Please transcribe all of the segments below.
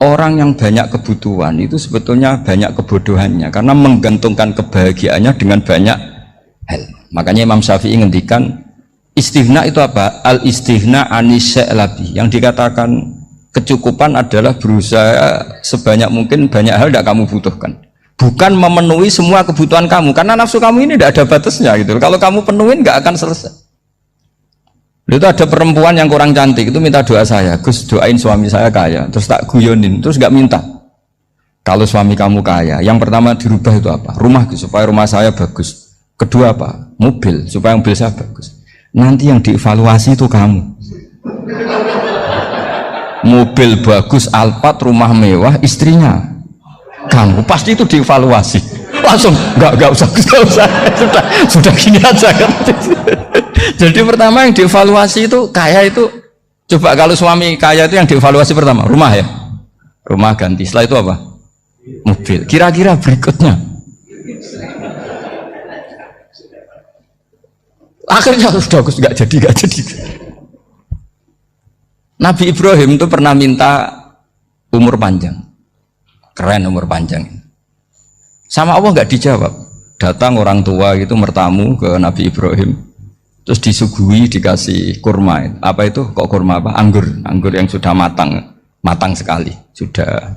orang yang banyak kebutuhan itu sebetulnya banyak kebodohannya karena menggantungkan kebahagiaannya dengan banyak hal. Makanya Imam Syafi'i ngendikan istighna itu apa? Al istighna anisya'i, yang dikatakan kecukupan adalah berusaha sebanyak mungkin banyak hal tidak kamu butuhkan, bukan memenuhi semua kebutuhan kamu, karena nafsu kamu ini tidak ada batasnya gitu. Kalau kamu penuhin nggak akan selesai. Itu ada perempuan yang kurang cantik itu minta doa saya, Gus doain suami saya kaya, terus tak guyonin, terus nggak minta. Kalau suami kamu kaya, yang pertama dirubah itu apa? Rumah, supaya rumah saya bagus. Kedua apa? Mobil, supaya mobil saya bagus. Nanti yang dievaluasi itu kamu. Mobil bagus, Alphard, rumah mewah, istrinya kamu, pasti itu dievaluasi. Langsung nggak usah sudah gini aja kan. Jadi pertama yang dievaluasi itu kaya itu, coba kalau suami kaya itu yang dievaluasi pertama rumah ya, rumah ganti, setelah itu apa? Mobil. Kira-kira berikutnya akhirnya sudah nggak jadi. Nabi Ibrahim itu pernah minta umur panjang, keren umur panjang, sama Allah nggak dijawab. Datang orang tua itu mertamu ke Nabi Ibrahim, terus disuguhi dikasih kurma. Apa itu? Kok kurma apa? Anggur yang sudah matang sekali, sudah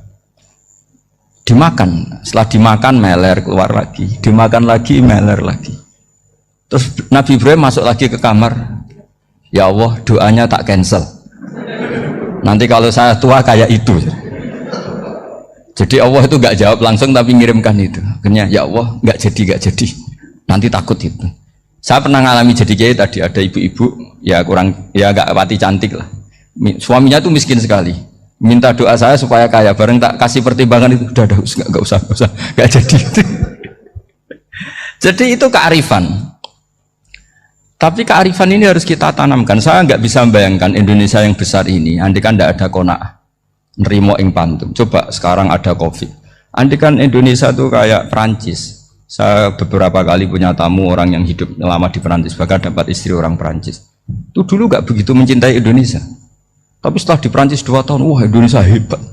dimakan. Setelah dimakan meler keluar lagi, dimakan lagi meler lagi. Terus Nabi Ibrahim masuk lagi ke kamar, ya Allah doanya tak cancel. Nanti kalau saya tua kayak itu. Jadi Allah itu nggak jawab langsung tapi ngirimkan itu. Akhirnya ya Allah nggak jadi. Nanti takut itu. Saya pernah ngalami jadi kiai tadi, ada ibu-ibu ya kurang ya nggak pati cantik lah. Suaminya tuh miskin sekali. Minta doa saya supaya kaya, bareng tak kasih pertimbangan itu udah nggak usah nggak jadi. Jadi itu kearifan. Tapi kearifan ini harus kita tanamkan. Saya nggak bisa membayangkan Indonesia yang besar ini, andai kan tidak ada qanaah, nerimo ing pantum. Coba sekarang ada COVID. Andai kan Indonesia itu kayak Perancis. Saya beberapa kali punya tamu orang yang hidup lama di Perancis, bahkan dapat istri orang Perancis. Itu dulu nggak begitu mencintai Indonesia. Tapi setelah di Perancis 2 tahun, wah Indonesia hebat.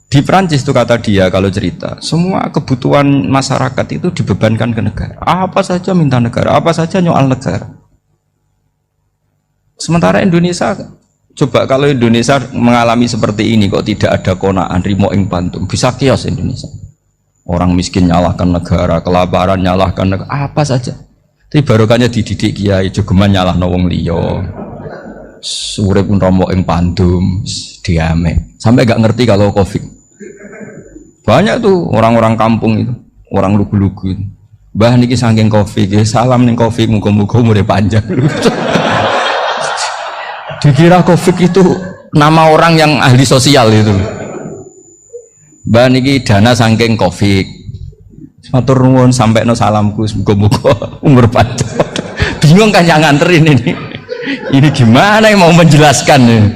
Di Perancis itu kata dia kalau cerita, semua kebutuhan masyarakat itu dibebankan ke negara. Apa saja minta negara, apa saja nyoal negara. Sementara Indonesia, coba kalau Indonesia mengalami seperti ini kok tidak ada qanaah, rimo ing pantum, bisa kios Indonesia. Orang miskin nyalahkan negara, kelaparan nyalahkan negara, apa saja. Tapi barokahnya dididik kiai, jogeman nyalahno wong liya. Urip romo ing pandum, diame. Sampai gak ngerti kalau Covid. Banyak tuh orang-orang kampung itu, orang lugu-lugu itu. Mbah niki saking Covid, salam ning Covid, muga-muga umure panjang. Dikira Covid itu nama orang yang ahli sosial itu. Mbah niki dana saking Covid. Matur nuwun sampekno salamku, muga-muga umur panjang. Bingung kan yang nganterin ini. Ini gimana yang mau menjelaskan ini?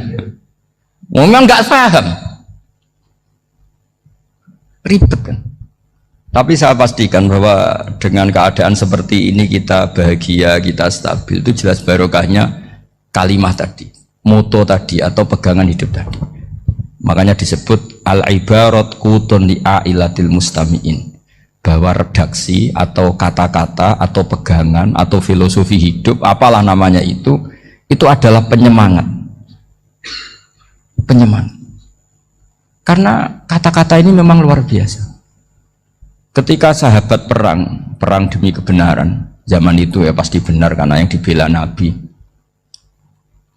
Memang nggak paham. Ribet kan. Tapi saya pastikan bahwa dengan keadaan seperti ini kita bahagia, kita stabil, itu jelas barokahnya kalimah tadi, moto tadi atau pegangan hidup tadi. Makanya disebut al-ibarat qutun li'ailatil mustami'in, bahwa redaksi atau kata-kata atau pegangan atau filosofi hidup, apalah namanya itu adalah penyemangat. Karena kata-kata ini memang luar biasa. Ketika sahabat perang demi kebenaran, zaman itu ya pasti benar karena yang dibela Nabi.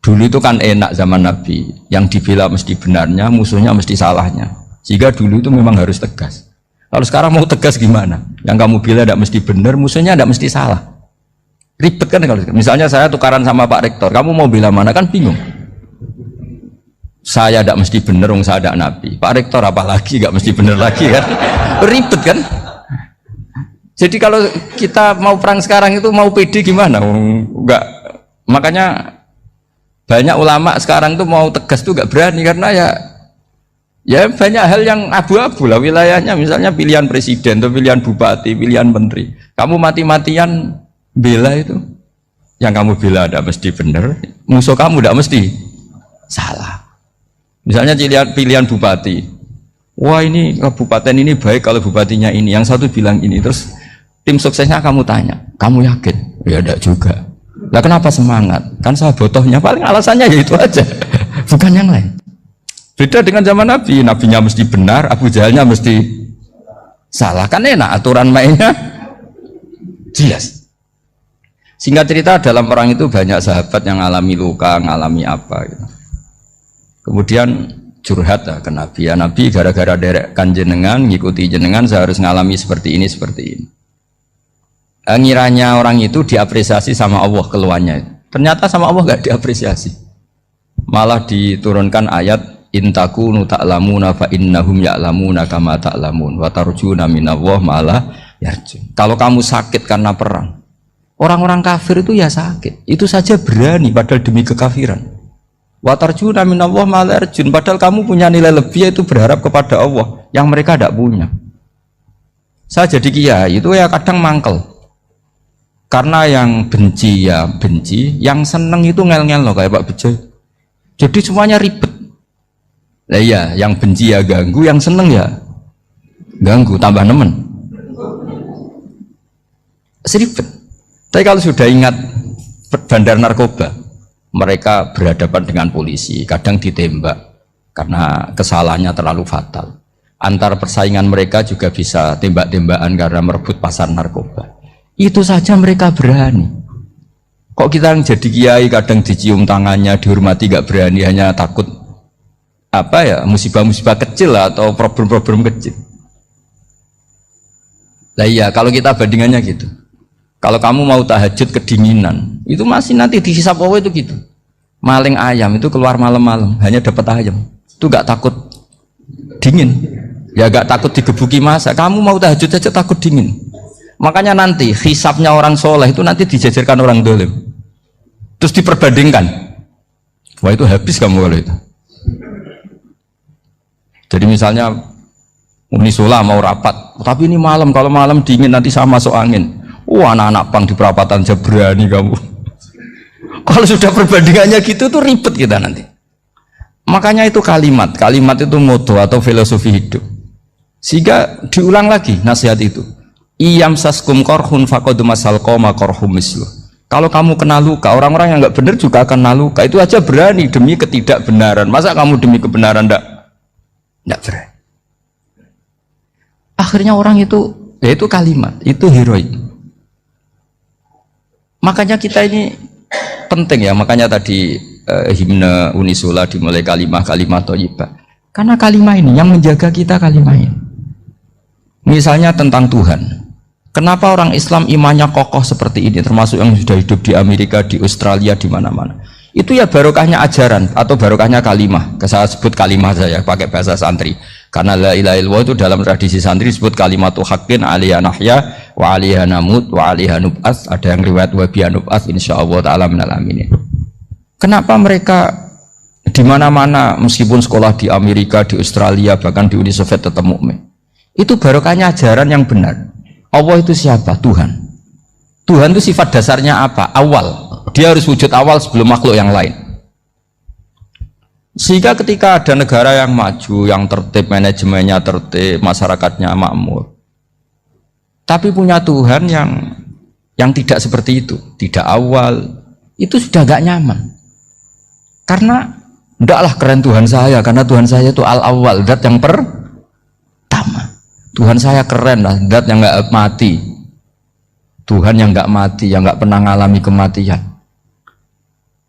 Dulu itu kan enak zaman Nabi, yang dibela mesti benarnya, musuhnya mesti salahnya. Sehingga dulu itu memang harus tegas. Kalau sekarang mau tegas gimana? Yang kamu bela tidak mesti benar, musuhnya tidak mesti salah. Ribet kan kalau misalnya saya tukaran sama Pak Rektor, kamu mau bela mana kan bingung. Saya tidak mesti benar, saya ada Nabi. Pak Rektor apalagi nggak mesti benar lagi kan? Ribet kan? Jadi kalau kita mau perang sekarang itu mau pede gimana? Enggak. Makanya banyak ulama sekarang tuh mau tegas tuh nggak berani karena ya banyak hal yang abu-abu lah wilayahnya. Misalnya pilihan presiden atau pilihan bupati, pilihan menteri. Kamu mati-matian bela itu, yang kamu bela tidak mesti benar, musuh kamu tidak mesti salah. Misalnya pilihan bupati, Wah ini kabupaten ini baik kalau bupatinya ini, yang satu bilang ini, terus tim suksesnya kamu tanya, kamu yakin? Ya enggak juga. Lah kenapa semangat? Kan saya botohnya, paling alasannya ya itu aja, bukan yang lain. Beda dengan zaman Nabi, nabinya mesti benar, Abu Jahalnya mesti salah, kan enak aturan mainnya jelas. Singkat cerita dalam perang itu banyak sahabat yang alami luka, ngalami apa gitu. Kemudian curhat ke Nabi, ya Nabi gara-gara derekkan jenengan, ngikuti jenengan saya harus ngalami seperti ini. Ngiranya orang itu diapresiasi sama Allah keluarnya, ternyata sama Allah gak diapresiasi, malah diturunkan ayat intakunu ta'lamuna fa innahum ya'lamuna kama ta'lamun wa tarjuna minallah ma'ala yarjun. Kalau kamu sakit karena perang, orang-orang kafir itu ya sakit, itu saja berani padahal demi kekafiran. Wa tarjuna minallah ma'ala yarjun, padahal kamu punya nilai lebih, yaitu berharap kepada Allah yang mereka tidak punya. Saya jadi kiai itu ya kadang mangkel, karena yang benci ya benci, yang seneng itu ngel-ngel loh kayak Pak Bejo. Jadi semuanya ribet. Lah iya, yang benci ya ganggu, yang seneng ya ganggu, tambah nemen. Seribet. Tapi kalau sudah ingat bandar narkoba, mereka berhadapan dengan polisi, kadang ditembak karena kesalahannya terlalu fatal. Antar persaingan mereka juga bisa tembak-tembakan karena merebut pasar narkoba. Itu saja mereka berani. Kok kita yang jadi kiai kadang dicium tangannya, dihormati gak berani, hanya takut apa ya, musibah-musibah kecil lah, atau problem-problem kecil. Lah iya, kalau kita bandingannya gitu. Kalau kamu mau tahajud kedinginan, itu masih nanti dihisap Allah itu gitu. Maling ayam itu keluar malam-malam, hanya dapat ayam. Itu gak takut dingin. Ya gak takut digebuki masa. Kamu mau tahajud saja takut dingin. Makanya nanti hisapnya orang soleh itu nanti dijajarkan orang dolim. Terus diperbandingkan. Wah itu habis kamu kalau itu. Jadi misalnya Unisula mau rapat, tapi ini malam, kalau malam dingin nanti sama masuk angin. Anak-anak pang di perapatan aja berani kamu. Kalau sudah perbandingannya gitu tuh ribet kita nanti. Makanya itu kalimat itu moto atau filosofi hidup. Sehingga diulang lagi nasihat itu. Iyam saskum korhun fakodu masal koma korhum mislu. Kalau kamu kena luka, orang-orang yang nggak benar juga akan kena luka. Itu aja berani demi ketidakbenaran. Masa kamu demi kebenaran nggak berani? Akhirnya orang itu, ya itu kalimat, itu heroik. Makanya kita ini penting ya, makanya tadi himne Unisula dimulai kalimat thayyibah. Karena kalimat ini yang menjaga kita, kalimat ini. Misalnya tentang Tuhan. Kenapa orang Islam imannya kokoh seperti ini, termasuk yang sudah hidup di Amerika, di Australia, di mana-mana. Itu ya barokahnya ajaran atau barokahnya kalimah. Saya sebut kalimah saya pakai bahasa santri. Karena la ilaha illallah itu dalam tradisi santri disebut kalimatu haqqin alaiha nahya wa alaiha namut wa alaiha nub'ats. Ada yang riwayat wa biha nub'ats insyaallah taala minal aminin. Kenapa mereka di mana-mana meskipun sekolah di Amerika, di Australia, bahkan di Uni Soviet tetap mukmin? Itu barokahnya ajaran yang benar. Allah itu siapa? Tuhan. Tuhan itu sifat dasarnya apa? Awal. Dia harus wujud awal sebelum makhluk yang lain. Sehingga ketika ada negara yang maju, yang tertib, manajemennya tertib, masyarakatnya makmur, tapi punya Tuhan yang tidak seperti itu, tidak awal, itu sudah gak nyaman. Karena ndaklah keren Tuhan saya, karena Tuhan saya itu al-awwal, zat yang pertama. Tuhan saya keren lah, zat yang gak mati, Tuhan yang gak mati, yang gak pernah mengalami kematian.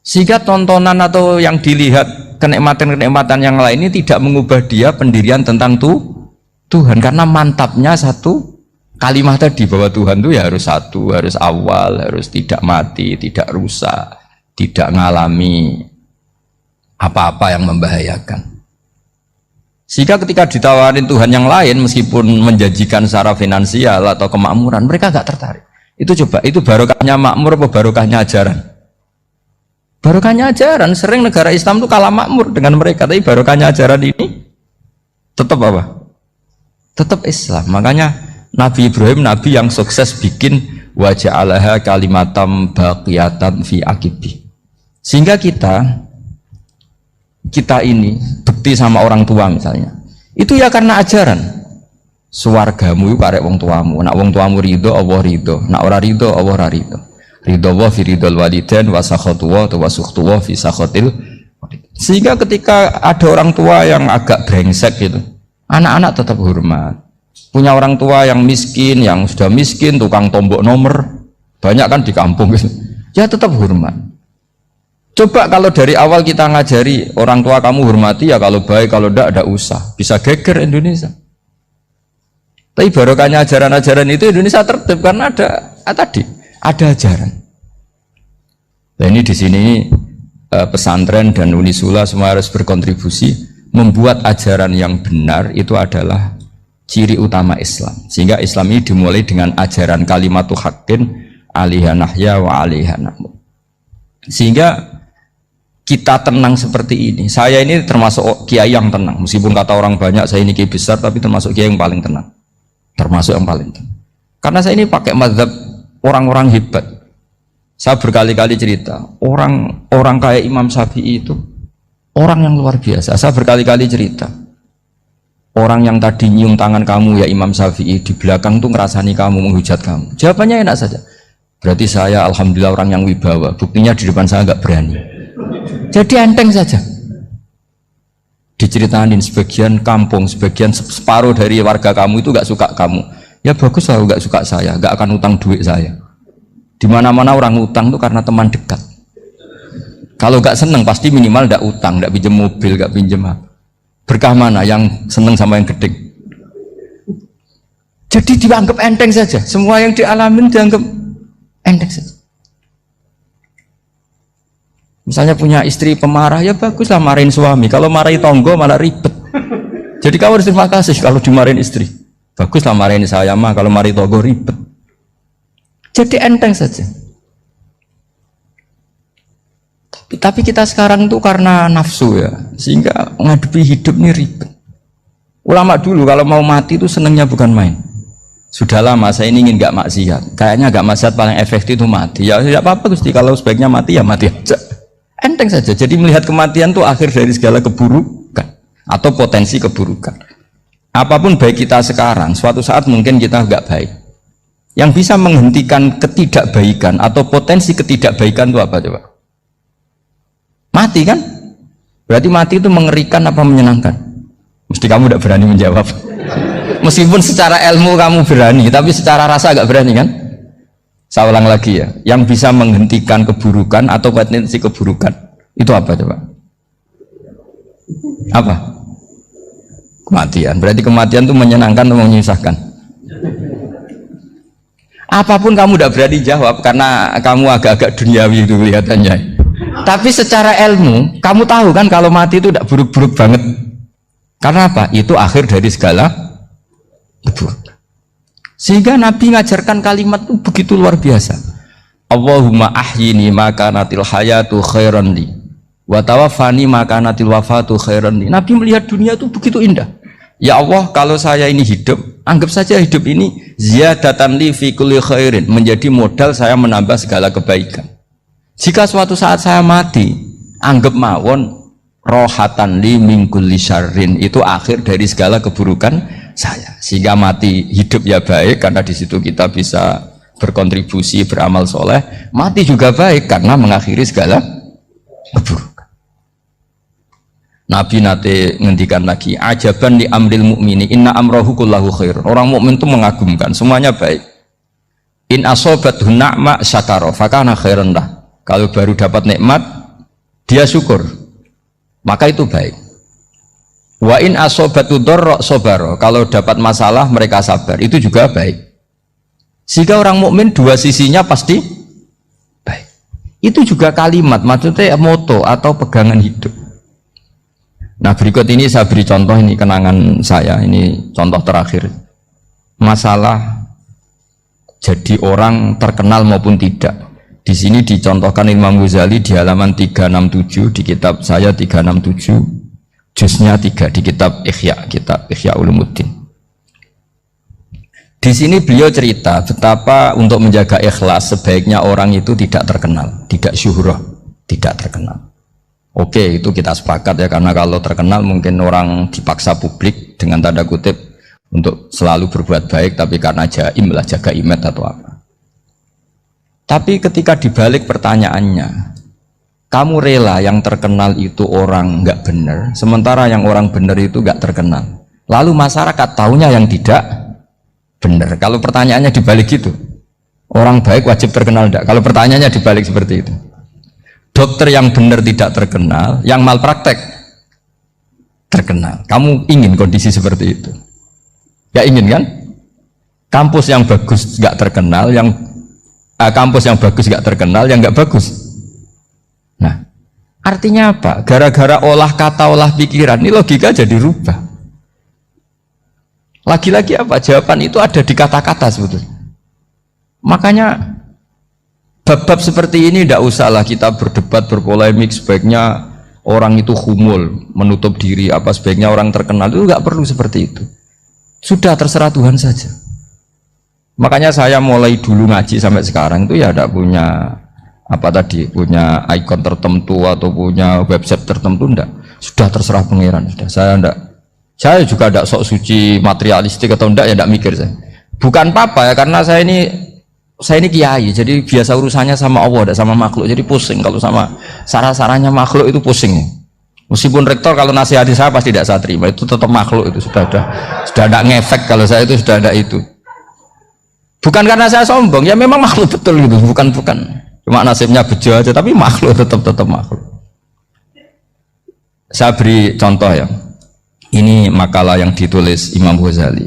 Sehingga tontonan atau yang dilihat kenikmatan-kenikmatan yang lain ini tidak mengubah dia pendirian tentang Tuhan, karena mantapnya satu kalimat tadi bahwa Tuhan itu ya harus satu, harus awal, harus tidak mati, tidak rusak, tidak mengalami apa-apa yang membahayakan. Sehingga ketika ditawarin Tuhan yang lain meskipun menjanjikan secara finansial atau kemakmuran, mereka gak tertarik. Itu coba, itu barokahnya makmur apa barokahnya ajaran? Barokahnya ajaran. Sering negara Islam itu kalah makmur dengan mereka, tapi barokahnya ajaran ini tetap apa? Tetap Islam. Makanya Nabi Ibrahim, Nabi yang sukses bikin waja'alaha kalimatam baqiyatan fi aqibi. Sehingga kita ini bekti sama orang tua misalnya, Itu ya karena ajaran. Suwargamu itu karek wong tuamu. Nak wong tuamu ridho, Allah ridho. Nak ora ridho, Allah ora ridho. Ridho wa fi ridhol walidain wa sakhatu wa sukhtu wa fi sakhatil. Sehingga ketika ada orang tua yang agak brengsek gitu, anak-anak tetap hormat. Punya orang tua yang miskin, yang sudah miskin, tukang tombok nomor, banyak kan di kampung gitu. Ya tetap hormat. Coba kalau dari awal kita ngajari orang tua kamu hormati ya, kalau baik, kalau tidak usah. Bisa geger Indonesia. Tapi barokahnya ajaran-ajaran itu Indonesia tertib karena ada ajaran. Nah ini di sini pesantren dan Unisula semua harus berkontribusi membuat ajaran yang benar itu adalah ciri utama Islam. Sehingga Islam ini dimulai dengan ajaran kalimatu haqqin alaiha nahya wa alaiha namut. Sehingga kita tenang seperti ini. Saya ini termasuk kiai yang tenang. Meskipun kata orang banyak saya ini kiai besar, tapi termasuk kiai yang paling tenang. Termasuk yang paling tenang. Karena saya ini pakai mazhab orang-orang hebat. Saya berkali-kali cerita, orang kayak Imam Syafi'i itu orang yang luar biasa. Saya berkali-kali cerita, orang yang tadi nyium tangan kamu ya Imam Syafi'i, di belakang tuh ngerasani kamu, menghujat kamu. Jawabannya enak saja. Berarti saya alhamdulillah orang yang wibawa. Buktinya di depan saya nggak berani. Jadi enteng saja. Diceritain sebagian kampung, sebagian separuh dari warga kamu itu nggak suka kamu. Ya bagus lah nggak suka saya, nggak akan utang duit saya. Di mana-mana orang utang itu karena teman dekat. Kalau nggak seneng pasti minimal nggak utang, nggak pinjam mobil, nggak pinjam apa. Berkah mana yang seneng sama yang gede? Jadi dianggap enteng saja. Semua yang dialamin dianggap enteng saja. Misalnya punya istri pemarah, ya baguslah marahin suami. Kalau marahin tonggo malah ribet. Jadi kamu harus terima kasih kalau dimarahin istri. Baguslah marahin saya mah, kalau marahin tonggo ribet. Jadi enteng saja. Tapi kita sekarang tuh karena nafsu ya, sehingga ngadepi hidup ini ribet. Ulama dulu kalau mau mati itu senengnya bukan main. Sudah lama saya ini ingin gak maksiat. Kayaknya gak maksiat paling efektif itu mati. Ya tidak apa-apa Gusti, kalau sebaiknya mati ya mati aja. Enteng saja. Jadi melihat kematian itu akhir dari segala keburukan atau potensi keburukan. Apapun baik kita sekarang, suatu saat mungkin kita nggak baik. Yang bisa menghentikan ketidakbaikan atau potensi ketidakbaikan itu apa coba? Mati kan? Berarti mati itu mengerikan apa menyenangkan? Mesti kamu tidak berani menjawab. Meskipun secara ilmu kamu berani, tapi secara rasa nggak berani kan? Saya ulang lagi ya, yang bisa menghentikan keburukan atau potensi keburukan itu apa coba? Apa? Kematian. Berarti kematian itu menyenangkan atau menyusahkan? Apapun kamu tidak berani jawab karena kamu agak-agak duniawi itu kelihatannya. Tapi secara ilmu kamu tahu kan kalau mati itu tidak buruk-buruk banget. Karena apa? Itu akhir dari segala keburukan. Sehingga Nabi ngajarkan kalimat itu begitu luar biasa. Allahumma ahyini maka natil hayatu khairan li wa tawaffani maka natil wafatu khairan li. Nabi melihat dunia itu begitu indah. Ya Allah, kalau saya ini hidup, anggap saja hidup ini ziyadatan li fi kulli khairin, menjadi modal saya menambah segala kebaikan. Jika suatu saat saya mati, anggap mawon rohatan li min kulli syarrin, itu akhir dari segala keburukan saya. Sehingga mati hidup ya baik karena di situ kita bisa berkontribusi beramal soleh. Mati juga baik karena mengakhiri segala keburukan. Nabi nate ngendikan lagi, ajaban li amril mu'mini inna amrahu kullahu khair. Orang mukmin itu mengagumkan, semuanya baik. In asobathu na'ma syakara fakana khairan lah. Kalau baru dapat nikmat dia syukur, maka itu baik. Wa in asobatu dharra sabara, kalau dapat masalah mereka sabar, itu juga baik. Sehingga orang mukmin dua sisinya pasti baik. Itu juga kalimat, maksudnya moto atau pegangan hidup. Nah berikut ini saya beri contoh, ini kenangan saya, ini contoh terakhir. Masalah jadi orang terkenal maupun tidak. Di sini dicontohkan Imam Ghazali di halaman 367 di kitab saya 367. Juznya 3 di kitab Ihya Ulumuddin. Di sini beliau cerita betapa untuk menjaga ikhlas sebaiknya orang itu tidak terkenal, tidak syuhrah, tidak terkenal. Oke, itu kita sepakat ya, karena kalau terkenal mungkin orang dipaksa publik, dengan tanda kutip untuk selalu berbuat baik, tapi karena jaim lah, jaga imet atau apa. Tapi ketika dibalik pertanyaannya, kamu rela yang terkenal itu orang nggak benar, sementara yang orang benar itu nggak terkenal. Lalu masyarakat taunya yang tidak benar. Kalau pertanyaannya dibalik gitu, orang baik wajib terkenal enggak? Kalau pertanyaannya dibalik seperti itu, dokter yang benar tidak terkenal, yang malpraktek terkenal. Kamu ingin kondisi seperti itu? Ya ingin kan? Kampus yang bagus nggak terkenal, kampus yang bagus nggak terkenal, yang nggak bagus. Nah, artinya apa? Gara-gara olah kata, olah pikiran, ini logika jadi rubah. Lagi-lagi apa? Jawaban itu ada di kata-kata sebetulnya. Makanya bab-bab seperti ini tidak usahlah kita berdebat, berpolemik. Sebaiknya orang itu humul, menutup diri, apa sebaiknya orang terkenal, itu nggak perlu seperti itu. Sudah terserah Tuhan saja. Makanya saya mulai dulu ngaji sampai sekarang itu ya tidak punya punya ikon tertentu atau punya website tertentu, enggak. Sudah terserah pangeran, sudah. Saya juga tidak sok suci materialistik atau enggak, ya tidak mikir saya. Bukan apa-apa ya, karena saya ini kiai, jadi biasa urusannya sama Allah, tidak sama makhluk. Jadi pusing kalau sama sarah-sarahnya makhluk itu pusing. Meskipun rektor kalau nasihati saya pasti tidak saya terima, itu tetap makhluk, itu sudah ada ngefek. Kalau saya itu sudah ada itu. Bukan karena saya sombong, ya memang makhluk betul gitu, bukan. Cuma nasibnya bejo aja, tapi makhluk tetap makhluk. Saya beri contoh ya. Ini makalah yang ditulis Imam Ghazali.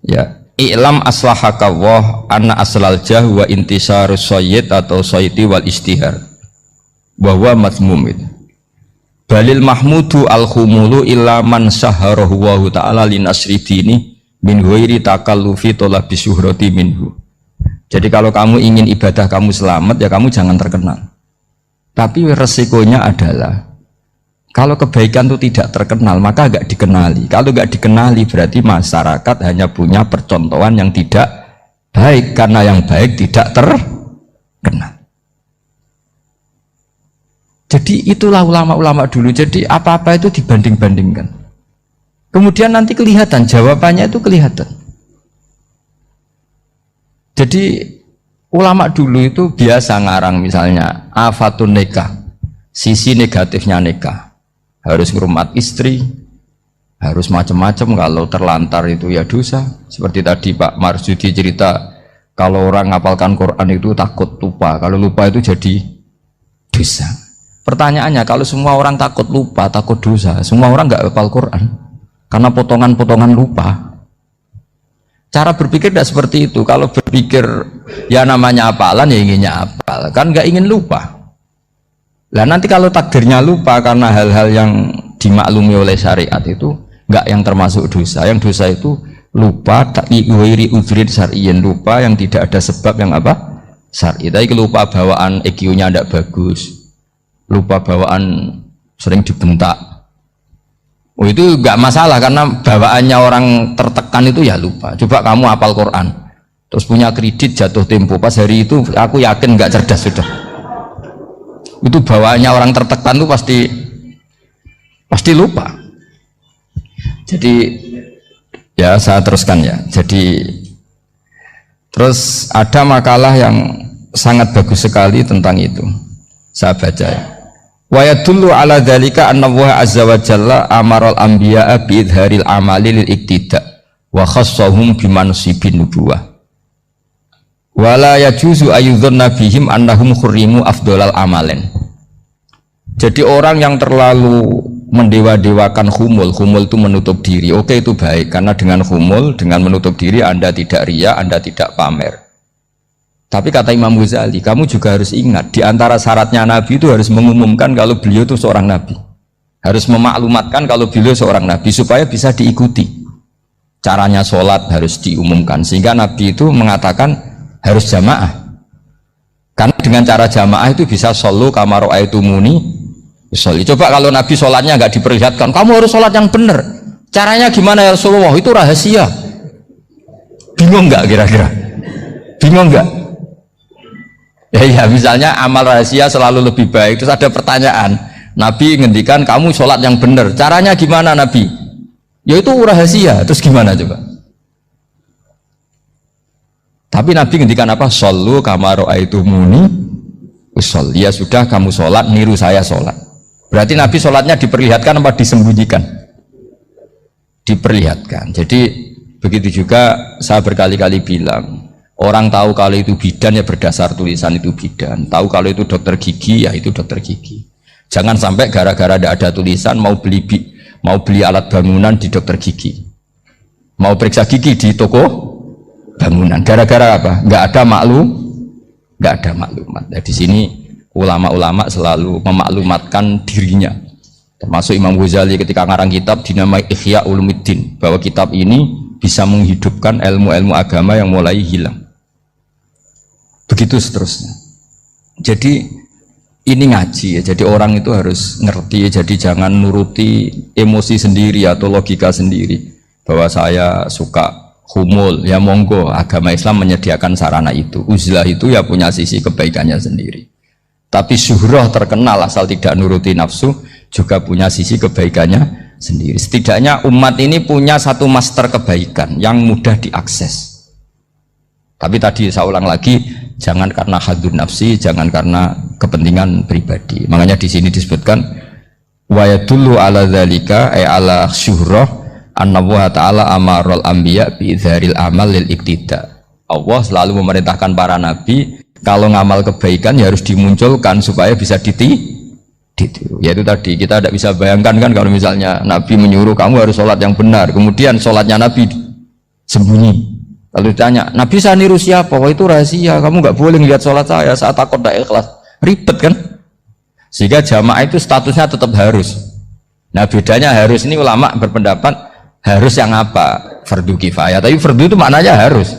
Ya, i'lam aslahaka Allah anna aslal jah wa intisarus sayyid atau sayyidi wal istihar. Bahwa mazmum itu. Balil mahmudu al-khumulu illa man saharahu wa ta'ala linasri dini min ghairi takallufi talabi syuhrati minhu. Jadi kalau kamu ingin ibadah kamu selamat, ya kamu jangan terkenal. Tapi resikonya adalah kalau kebaikan itu tidak terkenal, maka agak dikenali. Kalau nggak dikenali berarti masyarakat hanya punya percontohan yang tidak baik, karena yang baik tidak terkenal. Jadi itulah ulama-ulama dulu. Jadi apa-apa itu dibanding-bandingkan. Kemudian nanti kelihatan, jawabannya itu kelihatan. Jadi ulama dulu itu biasa ngarang misalnya afatun nikah, sisi negatifnya nikah. Harus ngurmat istri, harus macam-macam. Kalau terlantar itu ya dosa. Seperti tadi Pak Marsudi cerita, kalau orang ngapalkan Quran itu takut lupa, kalau lupa itu jadi dosa. Pertanyaannya, kalau semua orang takut lupa, takut dosa, semua orang nggak hafal Quran karena potongan-potongan lupa. Cara berpikir tidak seperti itu. Kalau berpikir ya namanya hafalan, ya inginnya hafal, kan nggak ingin lupa. Lah nanti kalau takdirnya lupa karena hal-hal yang dimaklumi oleh syariat itu enggak yang termasuk dosa. Yang dosa itu lupa ta'wiri udhrin syar'iyyin, lupa yang tidak ada sebab yang apa? Syar'i. Tapi lupa bawaan EQ-nya tidak bagus. Lupa bawaan sering dibentak. Oh itu enggak masalah karena bawaannya orang tertekan itu ya lupa. Coba kamu hafal Quran. Terus punya kredit jatuh tempo, pas hari itu aku yakin enggak cerdas sudah. Itu bawaannya orang tertekan tuh pasti lupa. Jadi ya saya teruskan ya. Jadi terus ada makalah yang sangat bagus sekali tentang itu. Saya baca ya. Wa yadullu ala dzalika anna Allah azza wa jalla amaral anbiya'a bi idharil amali lil iktida wa khassahum bi mansibin nubuwah. Wala yajuzu ayyudhanna bihim annahum khurrimu afdolal amalen. Jadi orang yang terlalu mendewa-dewakan khumul itu menutup diri. Oke, itu baik, karena dengan khumul, dengan menutup diri Anda tidak riya, Anda tidak pamer. Tapi kata Imam Ghazali, kamu juga harus ingat, di antara syaratnya Nabi itu harus mengumumkan kalau beliau itu seorang Nabi. Harus memaklumatkan kalau beliau seorang Nabi supaya bisa diikuti. Caranya sholat harus diumumkan, sehingga Nabi itu mengatakan harus jamaah. Karena dengan cara jamaah itu bisa shollu kama ra'aitumuni usolli. Coba kalau Nabi sholatnya nggak diperlihatkan, kamu harus sholat yang benar. Caranya gimana ya Rasulullah? Itu rahasia. Bingung nggak kira-kira? Bingung nggak? Ya misalnya amal rahasia selalu lebih baik. Terus ada pertanyaan, Nabi ngendikan kamu sholat yang benar. Caranya gimana Nabi? Ya itu rahasia. Terus gimana coba? Tapi Nabi ngendikan apa? Shollu kama ra'aitumuni usolli. Ya sudah, kamu sholat, niru saya sholat. Berarti Nabi sholatnya diperlihatkan apa disembunyikan? Diperlihatkan. Jadi begitu juga saya berkali-kali bilang, orang tahu kalau itu bidan ya berdasar tulisan itu bidan. Tahu kalau itu dokter gigi ya itu dokter gigi. Jangan sampai gara-gara tidak ada tulisan mau beli alat bangunan di dokter gigi, mau periksa gigi di toko bangunan. Gara-gara apa? Nggak ada maklumat. Nah, di sini ulama-ulama selalu memaklumatkan dirinya. Termasuk Imam Ghazali ketika ngarang kitab dinamai Ihya Ulumuddin, bahwa kitab ini bisa menghidupkan ilmu-ilmu agama yang mulai hilang. Begitu seterusnya. Jadi ini ngaji ya. Jadi orang itu harus ngerti ya. Jadi jangan nuruti emosi sendiri atau logika sendiri. Bahwa saya suka humul, ya monggo, agama Islam menyediakan sarana itu. Uzlah itu ya punya sisi kebaikannya sendiri. Tapi syuhrah terkenal asal tidak nuruti nafsu juga punya sisi kebaikannya sendiri. Setidaknya umat ini punya satu master kebaikan yang mudah diakses. Tapi tadi saya ulang lagi, jangan karena hadun nafsi, jangan karena kepentingan pribadi. Makanya di sini disebutkan wa yadullu ala dzalika ay ala syuhrah anna wa ta'ala amarul anbiya bi dzaril amal lil iktida. Allah selalu memerintahkan para nabi kalau ngamal kebaikan ya harus dimunculkan supaya bisa ditiru. Yaitu tadi kita tidak bisa bayangkan kan kalau misalnya Nabi menyuruh kamu harus sholat yang benar, kemudian sholatnya Nabi sembunyi. Lalu ditanya, Nabi saya niru siapa? Wah itu rahasia, kamu nggak boleh lihat sholat saya, saat takut tidak ikhlas. Ribet kan? Sehingga jamaah itu statusnya tetap harus. Nah bedanya harus ini ulama berpendapat harus yang apa? Fardu kifayah. Tapi fardu itu maknanya harus.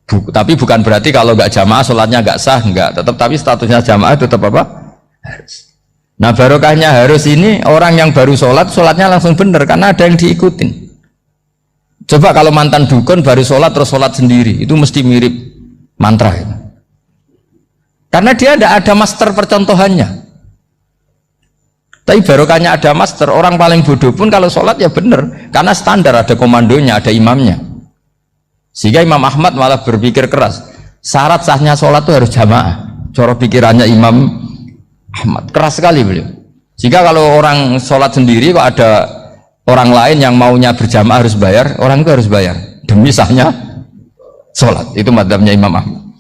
Tapi bukan berarti kalau nggak jamaah sholatnya nggak sah, nggak. Tetap tapi statusnya jamaah tetap apa? Harus. Nah barokahnya harus ini orang yang baru sholat, sholatnya langsung benar karena ada yang diikutin. Coba kalau mantan dukun baru sholat terus sholat sendiri, itu mesti mirip mantra ya. Karena dia tidak ada master percontohannya. Tapi barokahnya ada master, orang paling bodoh pun kalau sholat ya benar, karena standar ada komandonya, ada imamnya. Sehingga Imam Ahmad malah berpikir keras, syarat sahnya sholat itu harus jamaah. Cara pikirannya Imam Ahmad keras sekali beliau. Jika kalau orang sholat sendiri kok ada orang lain yang maunya berjamaah harus bayar, orang itu harus bayar demi sahnya sholat. Itu madzhabnya Imam Ahmad.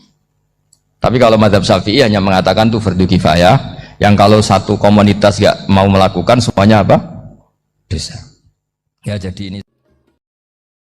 Tapi kalau madzhab Syafi'i hanya mengatakan itu fardu kifayah, yang kalau satu komunitas nggak mau melakukan semuanya apa? Dosa. Ya jadi ini